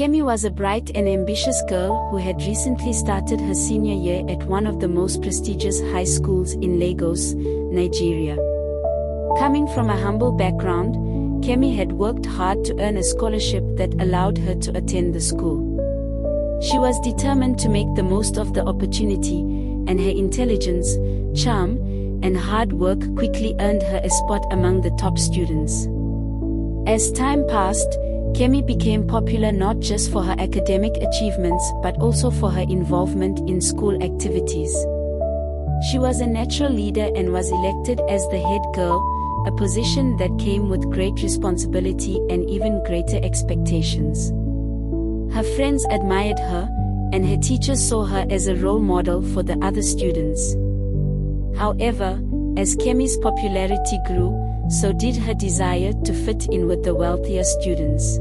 Kemi was a bright and ambitious girl who had recently started her senior year at one of the most prestigious high schools in Lagos, Nigeria. Coming from a humble background, Kemi had worked hard to earn a scholarship that allowed her to attend the school. She was determined to make the most of the opportunity, and her intelligence, charm, and hard work quickly earned her a spot among the top students. As time passed, Kemi became popular not just for her academic achievements but also for her involvement in school activities. She was a natural leader and was elected as the head girl, a position that came with great responsibility and even greater expectations. Her friends admired her, and her teachers saw her as a role model for the other students. However, as Kemi's popularity grew, so did her desire to fit in with the wealthier students.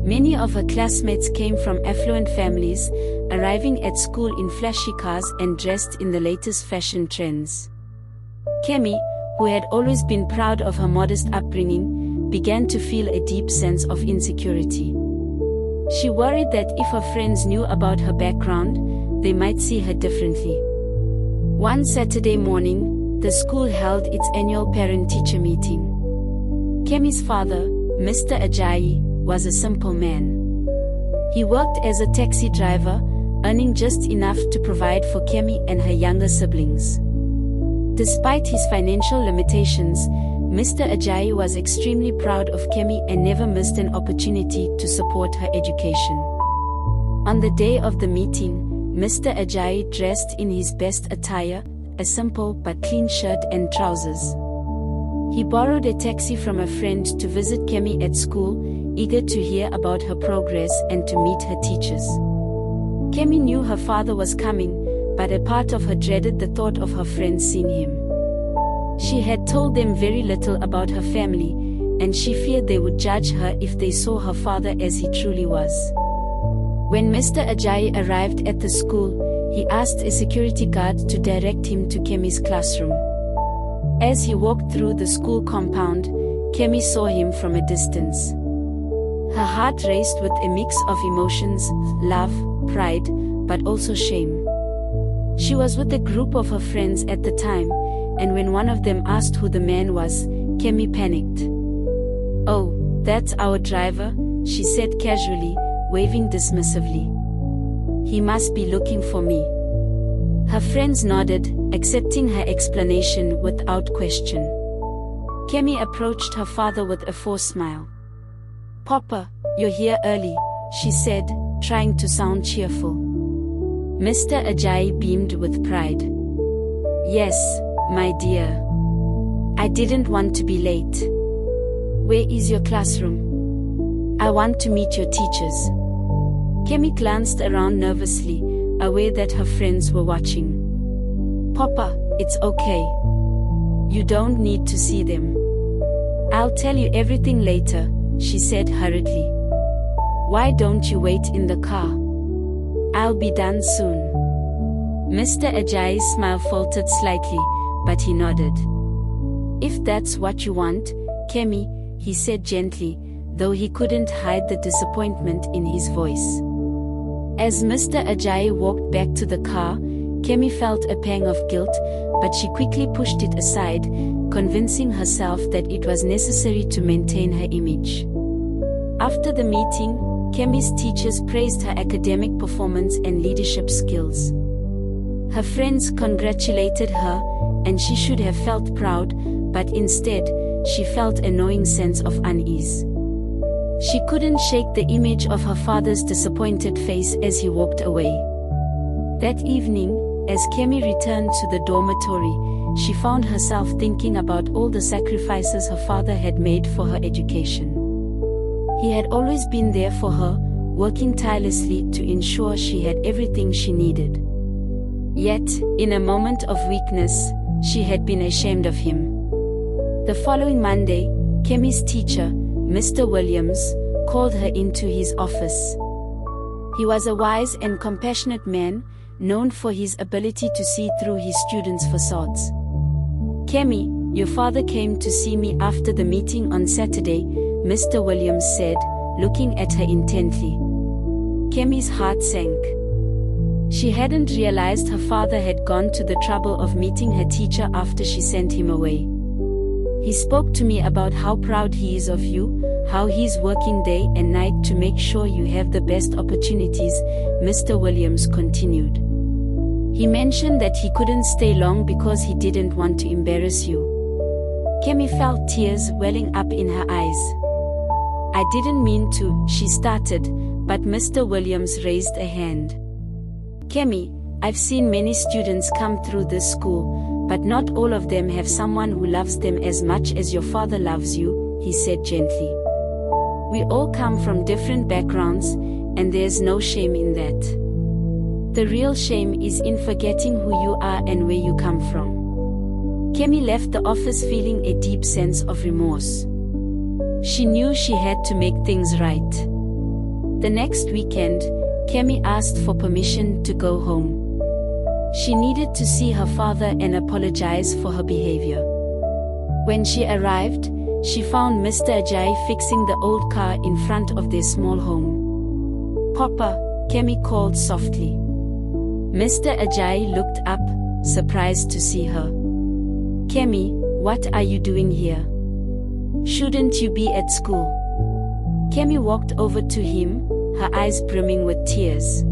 Many of her classmates came from affluent families, arriving at school in flashy cars and dressed in the latest fashion trends. Kemi, who had always been proud of her modest upbringing, began to feel a deep sense of insecurity. She worried that if her friends knew about her background, they might see her differently. One Saturday morning, the school held its annual parent-teacher meeting. Kemi's father, Mr. Ajayi, was a simple man. He worked as a taxi driver, earning just enough to provide for Kemi and her younger siblings. Despite his financial limitations, Mr. Ajayi was extremely proud of Kemi and never missed an opportunity to support her education. On the day of the meeting, Mr. Ajayi dressed in his best attire, a simple but clean shirt and trousers. He borrowed a taxi from a friend to visit Kemi at school, eager to hear about her progress and to meet her teachers. Kemi knew her father was coming, but a part of her dreaded the thought of her friends seeing him. She had told them very little about her family, and she feared they would judge her if they saw her father as he truly was. When Mr. Ajayi arrived at the school, he asked a security guard to direct him to Kemi's classroom. As he walked through the school compound, Kemi saw him from a distance. Her heart raced with a mix of emotions, love, pride, but also shame. She was with a group of her friends at the time, and when one of them asked who the man was, Kemi panicked. "Oh, that's our driver," she said casually, waving dismissively. "He must be looking for me." Her friends nodded, accepting her explanation without question. Kemi approached her father with a forced smile. "Papa, you're here early," she said, trying to sound cheerful. Mr. Ajayi beamed with pride. "Yes, my dear. I didn't want to be late. Where is your classroom? I want to meet your teachers." Kemi glanced around nervously, aware that her friends were watching. "Papa, it's okay. You don't need to see them. I'll tell you everything later," she said hurriedly. "Why don't you wait in the car? I'll be done soon." Mr. Ajayi's smile faltered slightly, but he nodded. "If that's what you want, Kemi," he said gently, though he couldn't hide the disappointment in his voice. As Mr. Ajayi walked back to the car, Kemi felt a pang of guilt, but she quickly pushed it aside, convincing herself that it was necessary to maintain her image. After the meeting, Kemi's teachers praised her academic performance and leadership skills. Her friends congratulated her, and she should have felt proud, but instead, she felt a gnawing sense of unease. She couldn't shake the image of her father's disappointed face as he walked away. That evening, as Kemi returned to the dormitory, she found herself thinking about all the sacrifices her father had made for her education. He had always been there for her, working tirelessly to ensure she had everything she needed. Yet, in a moment of weakness, she had been ashamed of him. The following Monday, Kemi's teacher, Mr. Williams, called her into his office. He was a wise and compassionate man, known for his ability to see through his students' facades. "Kemi, your father came to see me after the meeting on Saturday," Mr. Williams said, looking at her intently. Kemi's heart sank. She hadn't realized her father had gone to the trouble of meeting her teacher after she sent him away. He spoke to me about how proud he is of you, how he's working day and night to make sure you have the best opportunities, Mr. Williams continued. He mentioned that he couldn't stay long because he didn't want to embarrass you. Kemi felt tears welling up in her eyes. I didn't mean to, she started, but Mr. Williams raised a hand. Kemi, I've seen many students come through this school, but not all of them have someone who loves them as much as your father loves you, he said gently. We all come from different backgrounds, and there's no shame in that. The real shame is in forgetting who you are and where you come from. Kemi left the office feeling a deep sense of remorse. She knew she had to make things right. The next weekend, Kemi asked for permission to go home. She needed to see her father and apologize for her behavior. When she arrived, she found Mr. Ajayi fixing the old car in front of their small home. Papa, Kemi called softly. Mr. Ajayi looked up, surprised to see her. Kemi, what are you doing here? Shouldn't you be at school? Kemi walked over to him, her eyes brimming with tears.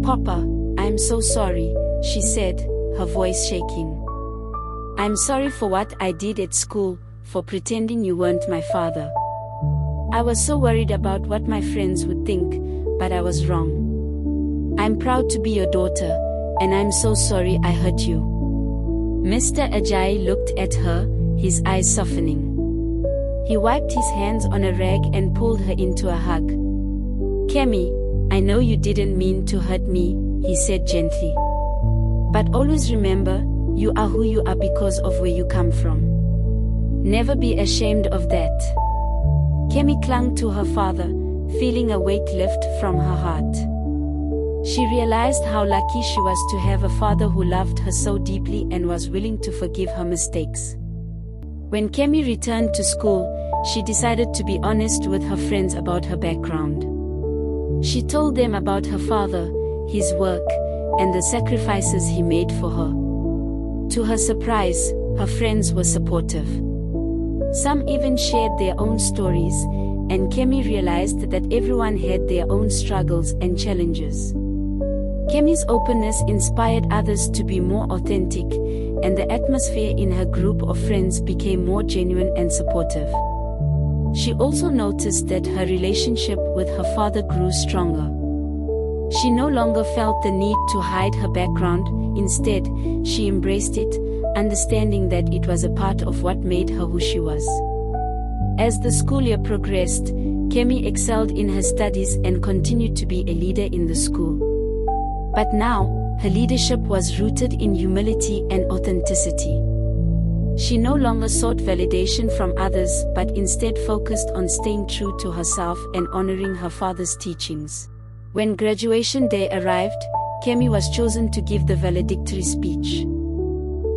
Papa, I'm so sorry, she said, her voice shaking. I'm sorry for what I did at school, for pretending you weren't my father. I was so worried about what my friends would think, but I was wrong. I'm proud to be your daughter, and I'm so sorry I hurt you. Mr. Ajayi looked at her, his eyes softening. He wiped his hands on a rag and pulled her into a hug. Kemi, I know you didn't mean to hurt me, he said gently. But always remember, you are who you are because of where you come from. Never be ashamed of that. Kemi clung to her father, feeling a weight lift from her heart. She realized how lucky she was to have a father who loved her so deeply and was willing to forgive her mistakes. When Kemi returned to school, she decided to be honest with her friends about her background. She told them about her father, his work, and the sacrifices he made for her. To her surprise, her friends were supportive. Some even shared their own stories, and Kemi realized that everyone had their own struggles and challenges. Kemi's openness inspired others to be more authentic, and the atmosphere in her group of friends became more genuine and supportive. She also noticed that her relationship with her father grew stronger. She no longer felt the need to hide her background, instead, she embraced it, understanding that it was a part of what made her who she was. As the school year progressed, Kemi excelled in her studies and continued to be a leader in the school. But now, her leadership was rooted in humility and authenticity. She no longer sought validation from others but instead focused on staying true to herself and honoring her father's teachings. When graduation day arrived, Kemi was chosen to give the valedictory speech.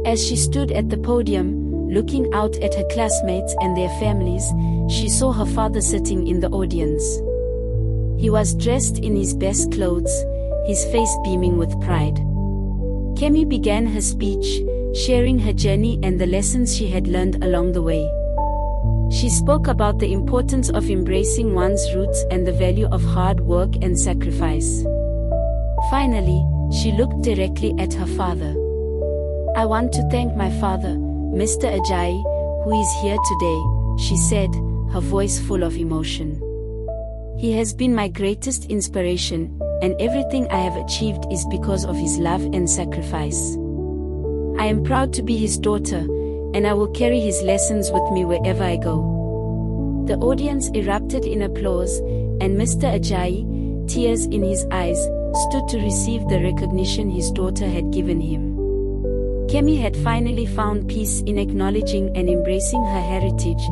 As she stood at the podium, looking out at her classmates and their families, she saw her father sitting in the audience. He was dressed in his best clothes, his face beaming with pride. Kemi began her speech, sharing her journey and the lessons she had learned along the way. She spoke about the importance of embracing one's roots and the value of hard work and sacrifice. Finally, she looked directly at her father. I want to thank my father, Mr. Ajayi, who is here today, she said, her voice full of emotion. He has been my greatest inspiration, and everything I have achieved is because of his love and sacrifice. I am proud to be his daughter, and I will carry his lessons with me wherever I go. The audience erupted in applause, and Mr. Ajayi, tears in his eyes, stood to receive the recognition his daughter had given him. Kemi had finally found peace in acknowledging and embracing her heritage,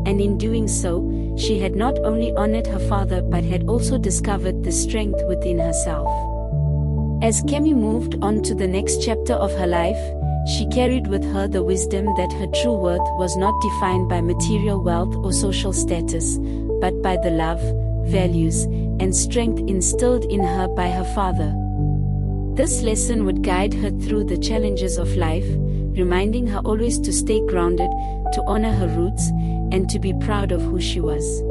and in doing so, she had not only honored her father but had also discovered the strength within herself. As Kemi moved on to the next chapter of her life, she carried with her the wisdom that her true worth was not defined by material wealth or social status, but by the love, values, and strength instilled in her by her father. This lesson would guide her through the challenges of life, reminding her always to stay grounded, to honor her roots, and to be proud of who she was.